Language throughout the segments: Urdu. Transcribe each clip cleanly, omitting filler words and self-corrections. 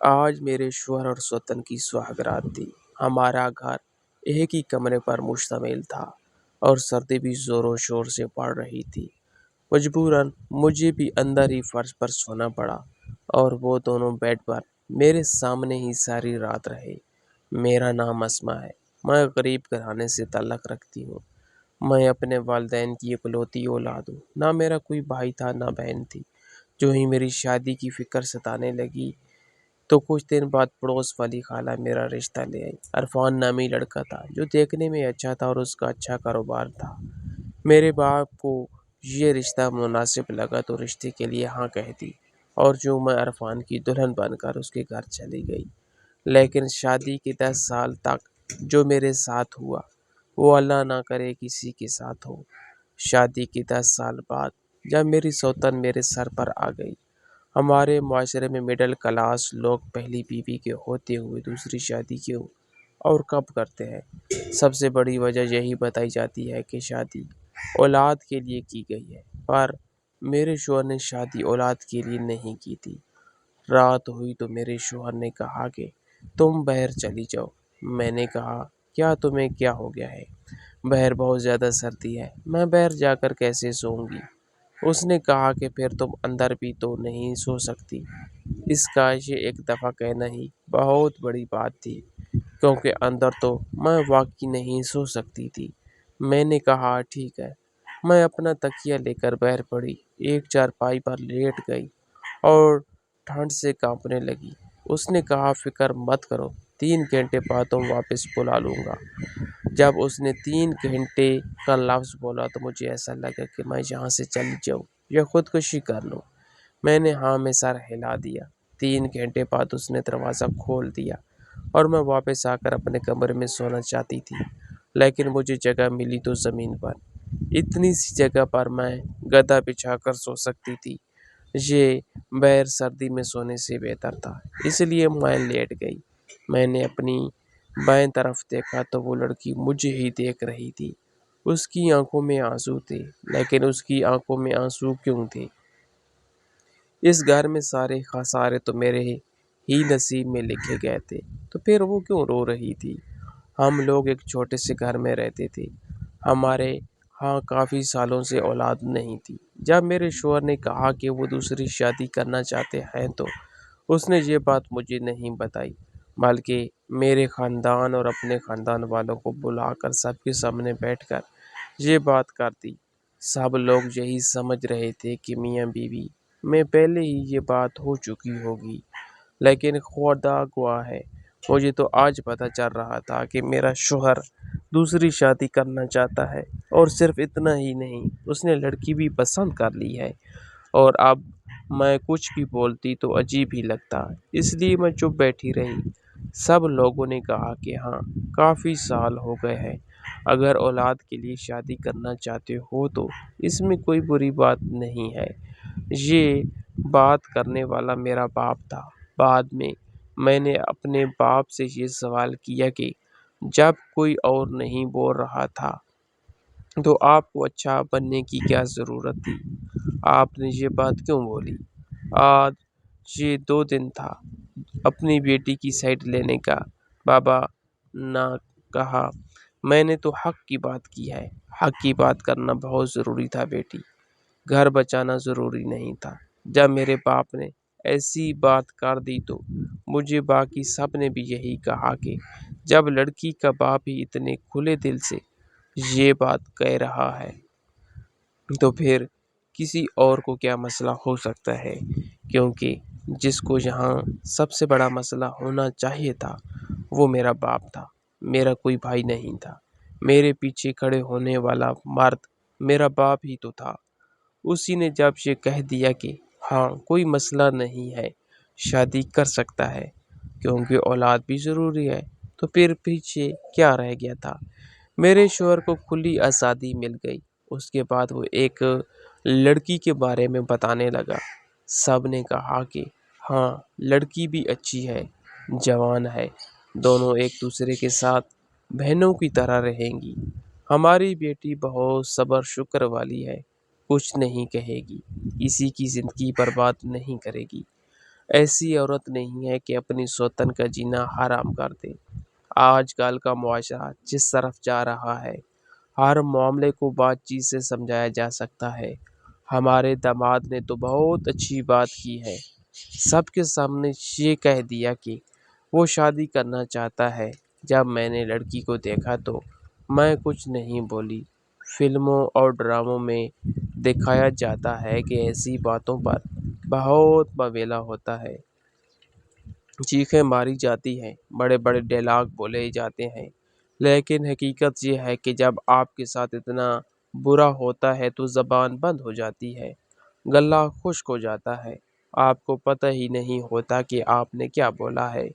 آج میرے شوہر اور سوتن کی سہاگرات تھی۔ ہمارا گھر ایک ہی کمرے پر مشتمل تھا اور سردی بھی زور و شور سے پڑ رہی تھی۔ مجبوراً مجھے بھی اندر ہی فرش پر سونا پڑا اور وہ دونوں بیڈ پر میرے سامنے ہی ساری رات رہے۔ میرا نام اسما ہے۔ میں غریب گھرانے سے تعلق رکھتی ہوں۔ میں اپنے والدین کی اکلوتی اولاد ہوں۔ نہ میرا کوئی بھائی تھا نہ بہن تھی۔ جو ہی میری شادی کی فکر ستانے لگی تو کچھ دن بعد پڑوس والی خالہ میرا رشتہ لے آئی۔ عرفان نامی لڑکا تھا جو دیکھنے میں اچھا تھا اور اس کا اچھا کاروبار تھا۔ میرے باپ کو یہ رشتہ مناسب لگا تو رشتے کے لیے ہاں کہہ دی اور جو میں عرفان کی دلہن بن کر اس کے گھر چلی گئی۔ لیکن شادی کے 10 سال تک جو میرے ساتھ ہوا وہ اللہ نہ کرے کسی کے ساتھ ہو۔ شادی کے 10 سال بعد جب میری سوتن میرے سر پر آ گئی، ہمارے معاشرے میں مڈل کلاس لوگ پہلی بیوی کے ہوتے ہوئے دوسری شادی کیوں اور کب کرتے ہیں؟ سب سے بڑی وجہ یہی بتائی جاتی ہے کہ شادی اولاد کے لیے کی گئی ہے، پر میرے شوہر نے شادی اولاد کے لیے نہیں کی تھی۔ رات ہوئی تو میرے شوہر نے کہا کہ تم باہر چلی جاؤ۔ میں نے کہا کیا تمہیں کیا ہو گیا ہے؟ باہر بہت زیادہ سردی ہے، میں باہر جا کر کیسے سوؤں گی؟ اس نے کہا کہ پھر تم اندر بھی تو نہیں سو سکتی۔ اس کا یہ ایک دفعہ کہنا ہی بہت بڑی بات تھی کیونکہ اندر تو میں واقعی نہیں سو سکتی تھی۔ میں نے کہا ٹھیک ہے۔ میں اپنا تکیہ لے کر باہر پڑی، ایک چارپائی پر لیٹ گئی اور ٹھنڈ سے کانپنے لگی۔ اس نے کہا فکر مت کرو، 3 گھنٹے بعد تم واپس بلا لوں گا۔ جب اس نے 3 گھنٹے کا لفظ بولا تو مجھے ایسا لگا کہ میں یہاں سے چلی جاؤں یا خودکشی کر لوں۔ میں نے ہاں میں سر ہلا دیا۔ 3 گھنٹے بعد اس نے دروازہ کھول دیا اور میں واپس آ کر اپنے کمرے میں سونا چاہتی تھی، لیکن مجھے جگہ ملی تو زمین پر۔ اتنی سی جگہ پر میں گدا بچھا کر سو سکتی تھی۔ یہ باہر سردی میں سونے سے بہتر تھا، اس لیے میں لیٹ گئی۔ میں نے اپنی بائیں طرف دیکھا تو وہ لڑکی مجھے ہی دیکھ رہی تھی۔ اس کی آنکھوں میں آنسو تھے، لیکن اس کی آنکھوں میں آنسو کیوں تھے؟ اس گھر میں سارے خسارے تو میرے ہی نصیب میں لکھے گئے تھے، تو پھر وہ کیوں رو رہی تھی؟ ہم لوگ ایک چھوٹے سے گھر میں رہتے تھے۔ ہمارے ہاں کافی سالوں سے اولاد نہیں تھی۔ جب میرے شوہر نے کہا کہ وہ دوسری شادی کرنا چاہتے ہیں تو اس نے یہ بات مجھے نہیں بتائی، بلکہ میرے خاندان اور اپنے خاندان والوں کو بلا کر سب کے سامنے بیٹھ کر یہ بات کر دی۔ سب لوگ یہی سمجھ رہے تھے کہ میاں بیوی میں پہلے ہی یہ بات ہو چکی ہوگی، لیکن خدا گواہ ہے مجھے تو آج پتہ چل رہا تھا کہ میرا شوہر دوسری شادی کرنا چاہتا ہے، اور صرف اتنا ہی نہیں، اس نے لڑکی بھی پسند کر لی ہے۔ اور اب میں کچھ بھی بولتی تو عجیب ہی لگتا، اس لیے میں چپ بیٹھی رہی۔ سب لوگوں نے کہا کہ ہاں کافی سال ہو گئے ہیں، اگر اولاد کے لیے شادی کرنا چاہتے ہو تو اس میں کوئی بری بات نہیں ہے۔ یہ بات کرنے والا میرا باپ تھا۔ بعد میں نے اپنے باپ سے یہ سوال کیا کہ جب کوئی اور نہیں بول رہا تھا تو آپ کو اچھا بننے کی کیا ضرورت تھی؟ آپ نے یہ بات کیوں بولی؟ آج یہ 2 دن تھا اپنی بیٹی کی سائڈ لینے کا۔ بابا نے کہا میں نے تو حق کی بات کی ہے۔ حق کی بات کرنا بہت ضروری تھا بیٹی، گھر بچانا ضروری نہیں تھا۔ جب میرے باپ نے ایسی بات کر دی تو مجھے باقی سب نے بھی یہی کہا کہ جب لڑکی کا باپ ہی اتنے کھلے دل سے یہ بات کہہ رہا ہے تو پھر کسی اور کو کیا مسئلہ ہو سکتا ہے؟ کیونکہ جس کو یہاں سب سے بڑا مسئلہ ہونا چاہیے تھا وہ میرا باپ تھا، میرا کوئی بھائی نہیں تھا۔ میرے پیچھے کھڑے ہونے والا مرد میرا باپ ہی تو تھا۔ اسی نے جب یہ کہہ دیا کہ ہاں کوئی مسئلہ نہیں ہے، شادی کر سکتا ہے کیونکہ اولاد بھی ضروری ہے، تو پھر پیچھے کیا رہ گیا تھا؟ میرے شوہر کو کھلی آزادی مل گئی۔ اس کے بعد وہ ایک لڑکی کے بارے میں بتانے لگا۔ سب نے کہا کہ ہاں لڑکی بھی اچھی ہے، جوان ہے، دونوں ایک دوسرے کے ساتھ بہنوں کی طرح رہیں گی۔ ہماری بیٹی بہت صبر شکر والی ہے، کچھ نہیں کہے گی، کسی کی زندگی برباد نہیں کرے گی۔ ایسی عورت نہیں ہے کہ اپنی سوتن کا جینا حرام کر دے۔ آج کل کا معاشرہ جس طرف جا رہا ہے، ہر معاملے کو بات چیت سے سمجھایا جا سکتا ہے۔ ہمارے داماد نے تو بہت اچھی بات کی ہے، سب کے سامنے یہ کہہ دیا کہ وہ شادی کرنا چاہتا ہے۔ جب میں نے لڑکی کو دیکھا تو میں کچھ نہیں بولی۔ فلموں اور ڈراموں میں دکھایا جاتا ہے کہ ایسی باتوں پر بہت بویلا ہوتا ہے، چیخیں ماری جاتی ہیں، بڑے بڑے ڈائلاگ بولے جاتے ہیں، لیکن حقیقت یہ ہے کہ جب آپ کے ساتھ اتنا برا ہوتا ہے تو زبان بند ہو جاتی ہے، گلہ خشک ہو جاتا ہے، آپ کو پتہ ہی نہیں ہوتا کہ آپ نے کیا بولا ہے۔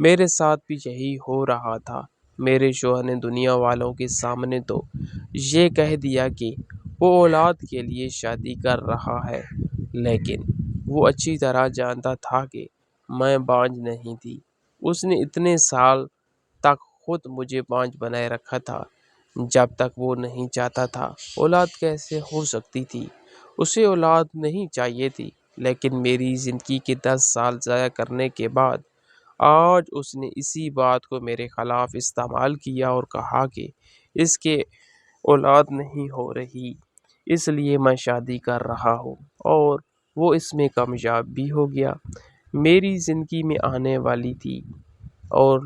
میرے ساتھ بھی یہی ہو رہا تھا۔ میرے شوہر نے دنیا والوں کے سامنے تو یہ کہہ دیا کہ وہ اولاد کے لیے شادی کر رہا ہے، لیکن وہ اچھی طرح جانتا تھا کہ میں بانجھ نہیں تھی۔ اس نے اتنے سال تک خود مجھے بانجھ بنائے رکھا تھا، جب تک وہ نہیں چاہتا تھا۔ اولاد کیسے ہو سکتی تھی؟ اسے اولاد نہیں چاہیے تھی، لیکن میری زندگی کے 10 سال ضائع کرنے کے بعد آج اس نے اسی بات کو میرے خلاف استعمال کیا اور کہا کہ اس کے اولاد نہیں ہو رہی، اس لیے میں شادی کر رہا ہوں، اور وہ اس میں کامیاب بھی ہو گیا۔ میری زندگی میں آنے والی تھی اور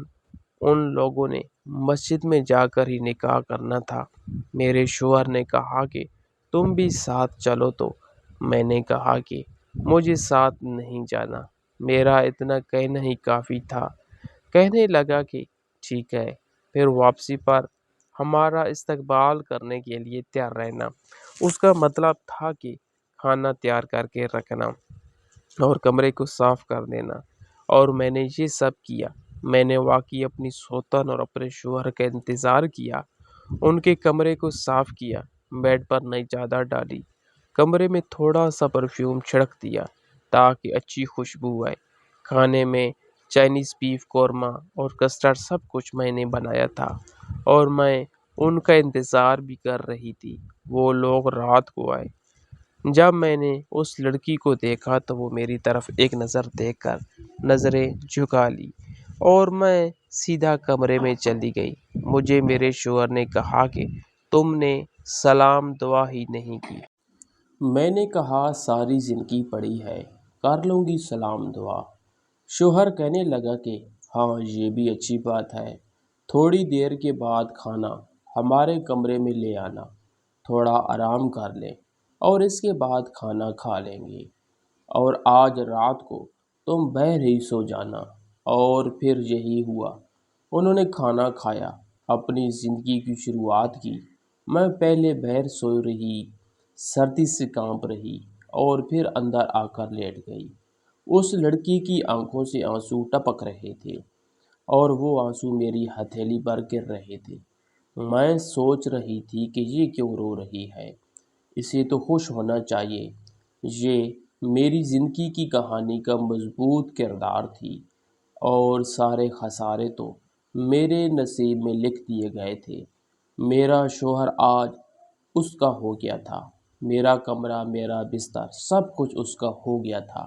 ان لوگوں نے مسجد میں جا کر ہی نکاح کرنا تھا۔ میرے شوہر نے کہا کہ تم بھی ساتھ چلو، تو میں نے کہا کہ مجھے ساتھ نہیں جانا، میرا اتنا کہنا ہی کافی تھا۔ کہنے لگا کہ ٹھیک ہے، پھر واپسی پر ہمارا استقبال کرنے کے لیے تیار رہنا۔ اس کا مطلب تھا کہ کھانا تیار کر کے رکھنا اور کمرے کو صاف کر دینا، اور میں نے یہ سب کیا۔ میں نے واقعی اپنی سوتن اور اپنے شوہر کا انتظار کیا، ان کے کمرے کو صاف کیا، بیڈ پر نئی چادر ڈالی، کمرے میں تھوڑا سا پرفیوم چھڑک دیا تاکہ اچھی خوشبو آئے۔ کھانے میں چائنیز بیف قورمہ اور کسٹرڈ سب کچھ میں نے بنایا تھا، اور میں ان کا انتظار بھی کر رہی تھی۔ وہ لوگ رات کو آئے۔ جب میں نے اس لڑکی کو دیکھا تو وہ میری طرف ایک نظر دیکھ کر نظریں جھکا لی، اور میں سیدھا کمرے میں چلی گئی۔ مجھے میرے شوہر نے کہا کہ تم نے سلام دعا ہی نہیں کی۔ میں نے کہا ساری زندگی پڑی ہے، کر لوں گی سلام دعا۔ شوہر کہنے لگا کہ ہاں، یہ بھی اچھی بات ہے، تھوڑی دیر کے بعد کھانا ہمارے کمرے میں لے آنا، تھوڑا آرام کر لیں اور اس کے بعد کھانا کھا لیں گے، اور آج رات کو تم باہر ہی سو جانا۔ اور پھر یہی ہوا۔ انہوں نے کھانا کھایا، اپنی زندگی کی شروعات کی۔ میں پہلے باہر سو رہی، سردی سے کانپ رہی، اور پھر اندر آ کر لیٹ گئی۔ اس لڑکی کی آنکھوں سے آنسو ٹپک رہے تھے، اور وہ آنسو میری ہتھیلی پر گر رہے تھے۔ میں سوچ رہی تھی کہ یہ کیوں رو رہی ہے، اسے تو خوش ہونا چاہیے۔ یہ میری زندگی کی کہانی کا مضبوط کردار تھی، اور سارے خسارے تو میرے نصیب میں لکھ دیے گئے تھے۔ میرا شوہر آج اس کا ہو گیا تھا، میرا کمرہ، میرا بستر، سب کچھ اس کا ہو گیا تھا۔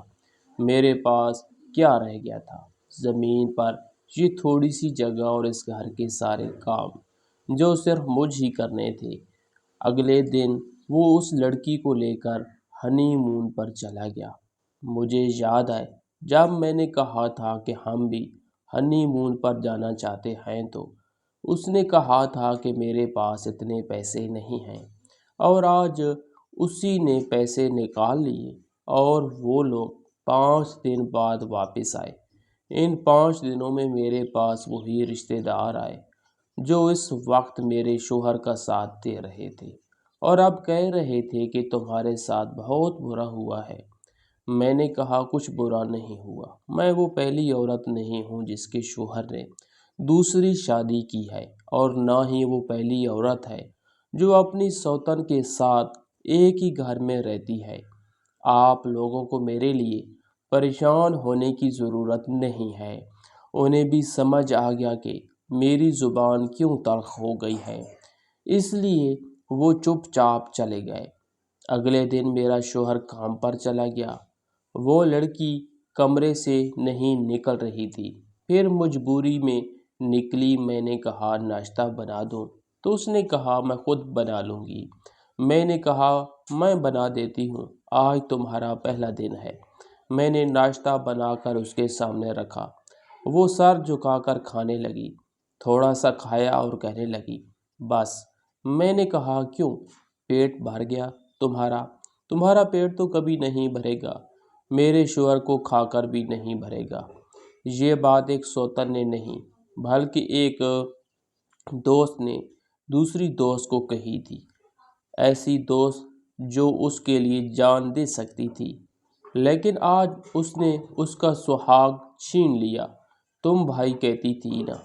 میرے پاس کیا رہ گیا تھا؟ زمین پر یہ تھوڑی سی جگہ اور اس گھر کے سارے کام جو صرف مجھ ہی کرنے تھے۔ اگلے دن وہ اس لڑکی کو لے کر ہنی مون پر چلا گیا۔ مجھے یاد ہے جب میں نے کہا تھا کہ ہم بھی ہنی مون پر جانا چاہتے ہیں، تو اس نے کہا تھا کہ میرے پاس اتنے پیسے نہیں ہیں، اور آج اسی نے پیسے نکال لیے، اور وہ لوگ 5 دن بعد واپس آئے۔ ان 5 دنوں میں میرے پاس وہی رشتہ دار آئے جو اس وقت میرے شوہر کا ساتھ دے رہے تھے، اور اب کہہ رہے تھے کہ تمہارے ساتھ بہت برا ہوا ہے۔ میں نے کہا کچھ برا نہیں ہوا، میں وہ پہلی عورت نہیں ہوں جس کے شوہر نے دوسری شادی کی ہے، اور نہ ہی وہ پہلی عورت ہے جو اپنی سوتن کے ساتھ ایک ہی گھر میں رہتی ہے۔ آپ لوگوں کو میرے لیے پریشان ہونے کی ضرورت نہیں ہے۔ انہیں بھی سمجھ آ گیا کہ میری زبان کیوں تلخ ہو گئی ہے، اس لیے وہ چپ چاپ چلے گئے۔ اگلے دن میرا شوہر کام پر چلا گیا۔ وہ لڑکی کمرے سے نہیں نکل رہی تھی۔ پھر مجبوری میں نکلی۔ میں نے کہا ناشتہ بنا دوں؟ تو اس نے کہا میں خود بنا لوں گی۔ میں نے کہا میں بنا دیتی ہوں، آج تمہارا پہلا دن ہے۔ میں نے ناشتہ بنا کر اس کے سامنے رکھا۔ وہ سر جھکا کر کھانے لگی، تھوڑا سا کھایا اور کہنے لگی بس۔ میں نے کہا کیوں؟ پیٹ بھر گیا تمہارا؟ تمہارا پیٹ تو کبھی نہیں بھرے گا، میرے شوہر کو کھا کر بھی نہیں بھرے گا۔ یہ بات ایک سوتن نے نہیں بلکہ ایک دوست نے دوسری دوست کو کہی تھی، ایسی دوست جو اس کے لیے جان دے سکتی تھی، لیکن آج اس نے اس کا سہاگ چھین لیا۔ تم بھائی کہتی تھی نا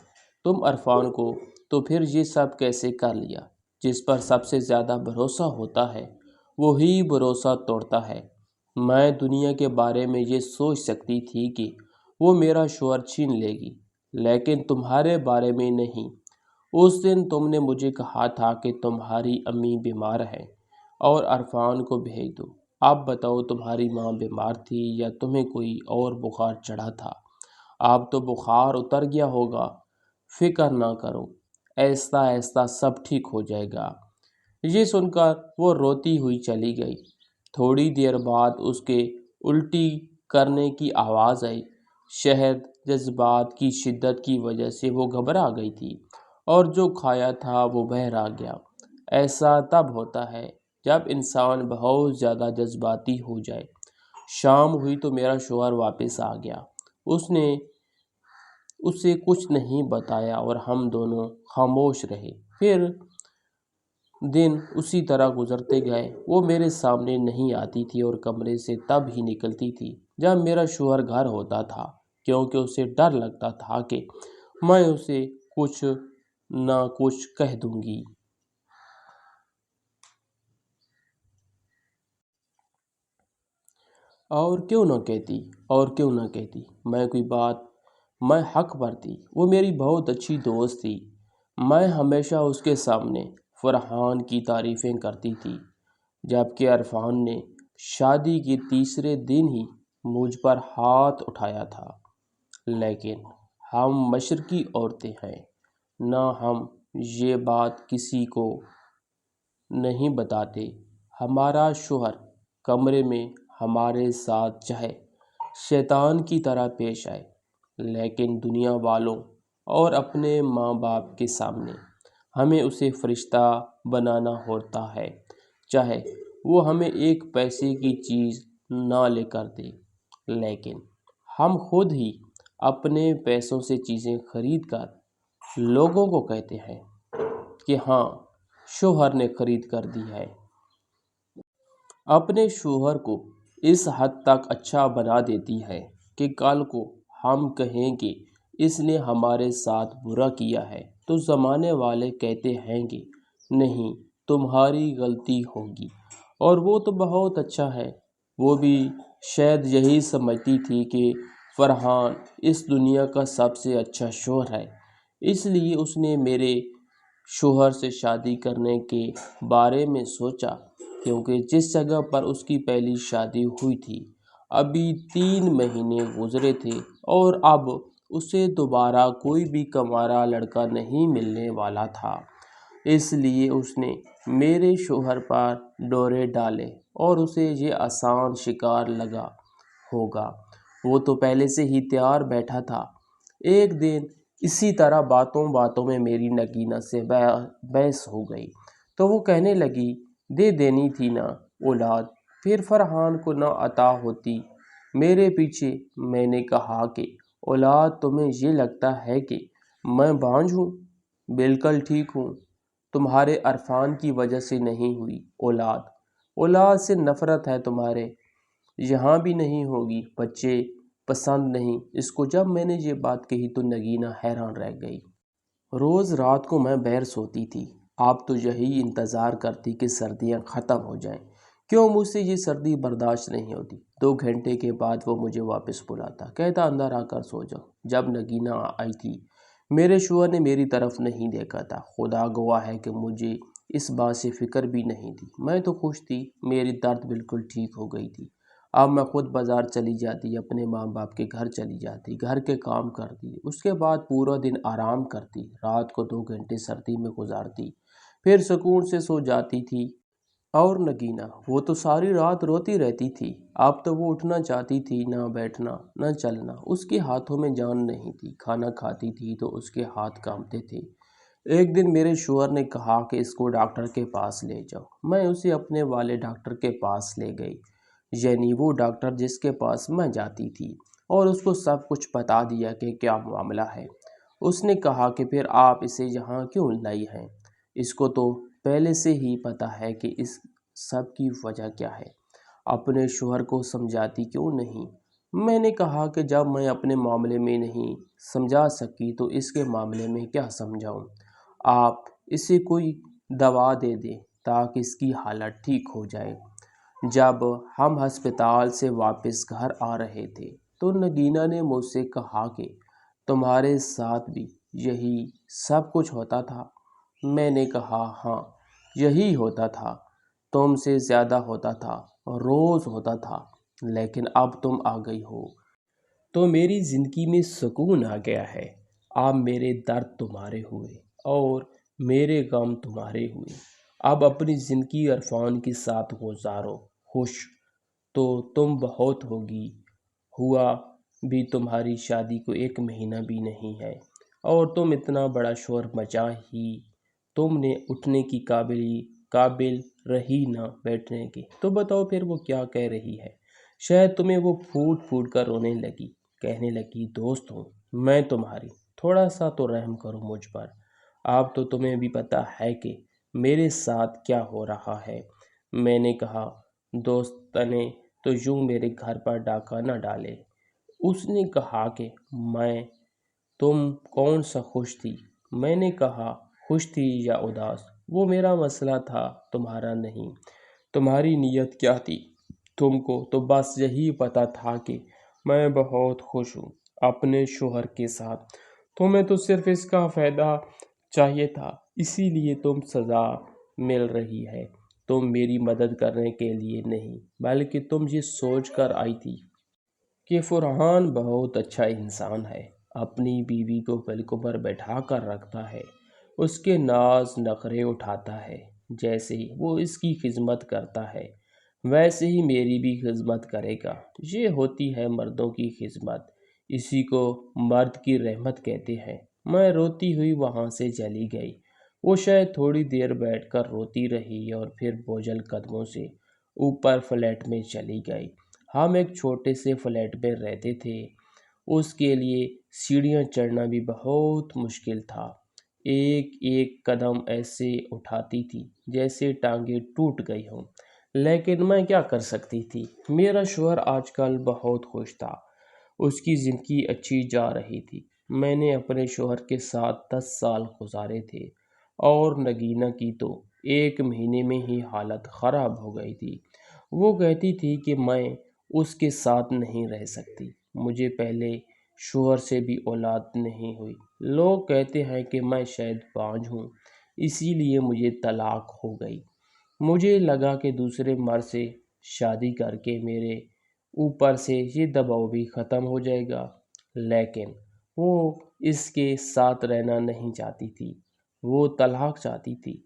تم عرفان کو، تو پھر یہ سب کیسے کر لیا؟ جس پر سب سے زیادہ بھروسہ ہوتا ہے وہی بھروسہ توڑتا ہے۔ میں دنیا کے بارے میں یہ سوچ سکتی تھی کہ وہ میرا شوہر چھین لے گی، لیکن تمہارے بارے میں نہیں۔ اس دن تم نے مجھے کہا تھا کہ تمہاری امی بیمار ہے اور عرفان کو بھیج دو۔ اب بتاؤ تمہاری ماں بیمار تھی یا تمہیں کوئی اور بخار چڑھا تھا؟ اب تو بخار اتر گیا ہوگا، فکر نہ کرو، ایسا ایسا سب ٹھیک ہو جائے گا۔ یہ سن کر وہ روتی ہوئی چلی گئی۔ تھوڑی دیر بعد اس کے الٹی کرنے کی آواز آئی۔ شاید جذبات کی شدت کی وجہ سے وہ گھبرا گئی تھی اور جو کھایا تھا وہ باہر آ گیا۔ ایسا تب ہوتا ہے جب انسان بہت زیادہ جذباتی ہو جائے۔ شام ہوئی تو میرا شوہر واپس آ گیا۔ اس نے اسے کچھ نہیں بتایا اور ہم دونوں خاموش رہے۔ پھر دن اسی طرح گزرتے گئے۔ وہ میرے سامنے نہیں آتی تھی اور کمرے سے تب ہی نکلتی تھی جب میرا شوہر گھر ہوتا تھا، کیونکہ اسے ڈر لگتا تھا کہ میں اسے کچھ نہ کچھ کہہ دوں گی۔ اور کیوں نہ کہتی، اور کیوں نہ کہتی، میں کوئی بات، میں حق پر تھی۔ وہ میری بہت اچھی دوست تھی۔ میں ہمیشہ اس کے سامنے فرحان کی تعریفیں کرتی تھی، جبکہ عرفان نے شادی کے تیسرے دن ہی مجھ پر ہاتھ اٹھایا تھا۔ لیکن ہم مشرقی عورتیں ہیں، نہ ہم یہ بات کسی کو نہیں بتاتے۔ ہمارا شوہر کمرے میں ہمارے ساتھ چاہے شیطان کی طرح پیش آئے، لیکن دنیا والوں اور اپنے ماں باپ کے سامنے ہمیں اسے فرشتہ بنانا ہوتا ہے، چاہے وہ ہمیں ایک پیسے کی چیز نہ لے کر دے۔ لیکن ہم خود ہی اپنے پیسوں سے چیزیں خرید کر لوگوں کو کہتے ہیں کہ ہاں شوہر نے خرید کر دی ہے۔ اپنے شوہر کو اس حد تک اچھا بنا دیتی ہے کہ کل کو ہم کہیں کہ اس نے ہمارے ساتھ برا کیا ہے تو زمانے والے کہتے ہیں کہ نہیں تمہاری غلطی ہوگی، اور وہ تو بہت اچھا ہے۔ وہ بھی شاید یہی سمجھتی تھی کہ فرحان اس دنیا کا سب سے اچھا شوہر ہے، اس لیے اس نے میرے شوہر سے شادی کرنے کے بارے میں سوچا، کیونکہ جس جگہ پر اس کی پہلی شادی ہوئی تھی ابھی 3 مہینے گزرے تھے اور اب اسے دوبارہ کوئی بھی کنوارا لڑکا نہیں ملنے والا تھا۔ اس لیے اس نے میرے شوہر پر ڈورے ڈالے اور اسے یہ آسان شکار لگا ہوگا، وہ تو پہلے سے ہی تیار بیٹھا تھا۔ ایک دن اسی طرح باتوں باتوں میں میری نگینہ سے بحث ہو گئی تو وہ کہنے لگی دے دینی تھی نا اولاد، پھر فرحان کو نہ عطا ہوتی میرے پیچھے۔ میں نے کہا کہ اولاد تمہیں یہ لگتا ہے کہ میں بانجھ ہوں؟ بالکل ٹھیک ہوں، تمہارے عرفان کی وجہ سے نہیں ہوئی اولاد، اولاد سے نفرت ہے تمہارے یہاں بھی نہیں ہوگی، بچے پسند نہیں اس کو۔ جب میں نے یہ بات کہی تو نگینہ حیران رہ گئی۔ روز رات کو میں باہر سوتی تھی، آپ تو یہی انتظار کرتی کہ سردیاں ختم ہو جائیں، کیوں مجھ سے یہ سردی برداشت نہیں ہوتی۔ 2 گھنٹے کے بعد وہ مجھے واپس بلاتا، کہتا اندر آ کر سو جاؤ۔ جب نگینہ آئی تھی میرے شوہر نے میری طرف نہیں دیکھا تھا، خدا گواہ ہے کہ مجھے اس بات سے فکر بھی نہیں تھی، میں تو خوش تھی، میری درد بالکل ٹھیک ہو گئی تھی۔ اب میں خود بازار چلی جاتی، اپنے ماں باپ کے گھر چلی جاتی، گھر کے کام کرتی، اس کے بعد پورا دن آرام کرتی، رات کو 2 گھنٹے سردی میں گزارتی، پھر سکون سے سو جاتی تھی۔ اور نگینہ، وہ تو ساری رات روتی رہتی تھی۔ اب تو وہ اٹھنا چاہتی تھی، نہ بیٹھنا نہ چلنا، اس کے ہاتھوں میں جان نہیں تھی۔ کھانا کھاتی تھی تو اس کے ہاتھ کانپتے تھے۔ ایک دن میرے شوہر نے کہا کہ اس کو ڈاکٹر کے پاس لے جاؤ۔ میں اسے اپنے والے ڈاکٹر کے پاس لے گئی، یعنی وہ ڈاکٹر جس کے پاس میں جاتی تھی، اور اس کو سب کچھ بتا دیا کہ کیا معاملہ ہے۔ اس نے کہا کہ پھر آپ اسے یہاں کیوں لائی ہیں؟ اس کو تو پہلے سے ہی پتہ ہے کہ اس سب کی وجہ کیا ہے۔ اپنے شوہر کو سمجھاتی کیوں نہیں؟ میں نے کہا کہ جب میں اپنے معاملے میں نہیں سمجھا سکی تو اس کے معاملے میں کیا سمجھاؤں؟ آپ اسے کوئی دوا دے دیں تاکہ اس کی حالت ٹھیک ہو جائے۔ جب ہم ہسپتال سے واپس گھر آ رہے تھے تو نگینہ نے مجھ سے کہا کہ تمہارے ساتھ بھی یہی سب کچھ ہوتا تھا؟ میں نے کہا ہاں، یہی ہوتا تھا، تم سے زیادہ ہوتا تھا، روز ہوتا تھا، لیکن اب تم آ گئی ہو تو میری زندگی میں سکون آ گیا ہے۔ اب میرے درد تمہارے ہوئے اور میرے غم تمہارے ہوئے۔ اب اپنی زندگی عرفان کے ساتھ گزارو، خوش تو تم بہت ہوگی، ہوا بھی تمہاری شادی کو 1 مہینہ بھی نہیں ہے، اور تم اتنا بڑا شور مچا ہی تم نے اٹھنے کی قابل رہی نہ بیٹھنے کی، تو بتاؤ پھر وہ کیا کہہ رہی ہے؟ شاید تمہیں وہ پھوٹ پھوٹ کر رونے لگی، کہنے لگی دوست ہوں میں تمہاری، تھوڑا سا تو رحم کرو مجھ پر۔ اب تو تمہیں بھی پتہ ہے کہ میرے ساتھ کیا ہو رہا ہے۔ میں نے کہا دوست نے تو یوں میرے گھر پر ڈاکہ نہ ڈالے۔ اس نے کہا کہ میں تم کون سا خوش تھی؟ میں نے کہا خوش تھی یا اداس، وہ میرا مسئلہ تھا، تمہارا نہیں۔ تمہاری نیت کیا تھی؟ تم کو تو بس یہی پتہ تھا کہ میں بہت خوش ہوں اپنے شوہر کے ساتھ، تمہیں تو صرف اس کا فائدہ چاہیے تھا، اسی لیے تم سزا مل رہی ہے۔ تم میری مدد کرنے کے لیے نہیں، بلکہ تم یہ سوچ کر آئی تھی کہ فرحان بہت اچھا انسان ہے، اپنی بیوی کو پلکوں پر بیٹھا کر رکھتا ہے، اس کے ناز نخرے اٹھاتا ہے، جیسے وہ اس کی خدمت کرتا ہے ویسے ہی میری بھی خدمت کرے گا۔ یہ ہوتی ہے مردوں کی خدمت، اسی کو مرد کی رحمت کہتے ہیں۔ میں روتی ہوئی وہاں سے چلی گئی۔ وہ شاید تھوڑی دیر بیٹھ کر روتی رہی اور پھر بوجھل قدموں سے اوپر فلیٹ میں چلی گئی۔ ہم ایک چھوٹے سے فلیٹ میں رہتے تھے، اس کے لیے سیڑھیاں چڑھنا بھی بہت مشکل تھا۔ ایک ایک قدم ایسے اٹھاتی تھی جیسے ٹانگیں ٹوٹ گئی ہوں، لیکن میں کیا کر سکتی تھی؟ میرا شوہر آج کل بہت خوش تھا، اس کی زندگی اچھی جا رہی تھی۔ میں نے اپنے شوہر کے ساتھ 10 سال گزارے تھے، اور نگینہ کی تو 1 مہینے میں ہی حالت خراب ہو گئی تھی۔ وہ کہتی تھی کہ میں اس کے ساتھ نہیں رہ سکتی، مجھے پہلے شوہر سے بھی اولاد نہیں ہوئی، لوگ کہتے ہیں کہ میں شاید بانجھ ہوں، اسی لیے مجھے طلاق ہو گئی۔ مجھے لگا کہ دوسرے مرد سے شادی کر کے میرے اوپر سے یہ دباؤ بھی ختم ہو جائے گا، لیکن وہ اس کے ساتھ رہنا نہیں چاہتی تھی، وہ طلاق چاہتی تھی۔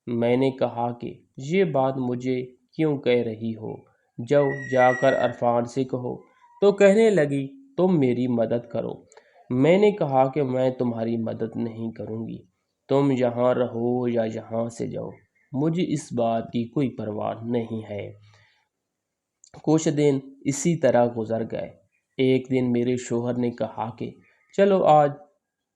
میں نے کہا کہ یہ بات مجھے کیوں کہہ رہی ہو، جا کر عرفان سے کہو۔ تو کہنے لگی تم میری مدد کرو۔ میں نے کہا کہ میں تمہاری مدد نہیں کروں گی، تم یہاں رہو یا یہاں سے جاؤ، مجھے اس بات کی کوئی پرواہ نہیں ہے۔ کچھ دن اسی طرح گزر گئے۔ ایک دن میرے شوہر نے کہا کہ چلو آج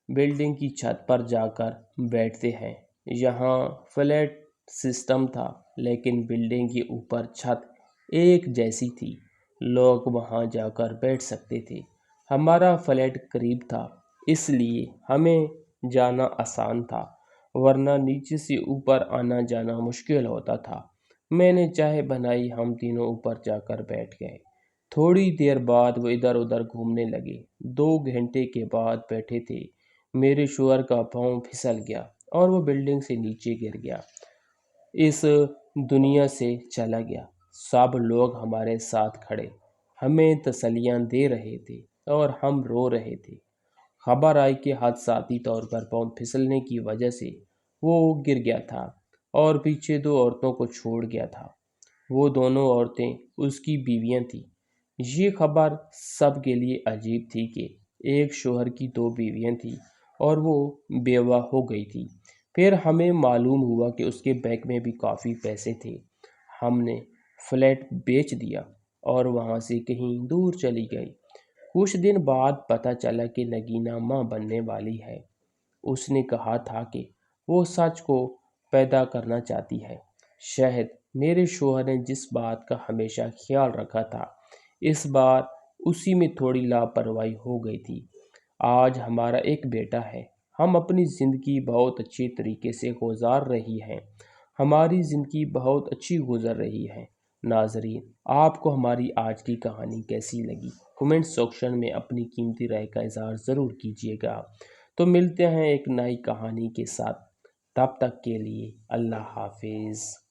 بلڈنگ کی چھت پر جا کر بیٹھتے ہیں۔ یہاں فلیٹ سسٹم تھا، لیکن بلڈنگ کے اوپر چھت ایک جیسی تھی، لوگ وہاں جا کر بیٹھ سکتے تھے۔ ہمارا فلیٹ قریب تھا، اس لیے ہمیں جانا آسان تھا، ورنہ نیچے سے اوپر آنا جانا مشکل ہوتا تھا۔ میں نے چائے بنائی، ہم تینوں اوپر جا کر بیٹھ گئے۔ تھوڑی دیر بعد وہ ادھر ادھر گھومنے لگے۔ 2 گھنٹے کے بعد بیٹھے تھے، میرے شوہر کا پاؤں پھسل گیا اور وہ بلڈنگ سے نیچے گر گیا، اس دنیا سے چلا گیا۔ سب لوگ ہمارے ساتھ کھڑے ہمیں تسلیاں دے رہے تھے اور ہم رو رہے تھے۔ خبر آئی کہ حادثاتی طور پر پاؤں پھسلنے کی وجہ سے وہ گر گیا تھا اور پیچھے 2 عورتوں کو چھوڑ گیا تھا۔ وہ دونوں عورتیں اس کی بیویاں تھیں۔ یہ خبر سب کے لیے عجیب تھی کہ ایک شوہر کی 2 بیویاں تھیں اور وہ بیوہ ہو گئی تھی۔ پھر ہمیں معلوم ہوا کہ اس کے بینک میں بھی کافی پیسے تھے۔ ہم نے فلیٹ بیچ دیا اور وہاں سے کہیں دور چلی گئی۔ کچھ دن بعد پتہ چلا کہ نگینہ ماں بننے والی ہے۔ اس نے کہا تھا کہ وہ سچ کو پیدا کرنا چاہتی ہے۔ شاید میرے شوہر نے جس بات کا ہمیشہ خیال رکھا تھا، اس بار اسی میں تھوڑی لاپرواہی ہو گئی تھی۔ آج ہمارا ایک بیٹا ہے۔ ہم اپنی زندگی بہت اچھی طریقے سے گزار رہی ہیں۔ ہماری زندگی بہت اچھی گزر رہی ہے۔ ناظرین، آپ کو ہماری آج کی کہانی کیسی لگی؟ کمنٹ سیکشن میں اپنی قیمتی رائے کا اظہار ضرور کیجیے گا۔ تو ملتے ہیں ایک نئی کہانی کے ساتھ۔ تب تک کے لیے اللہ حافظ۔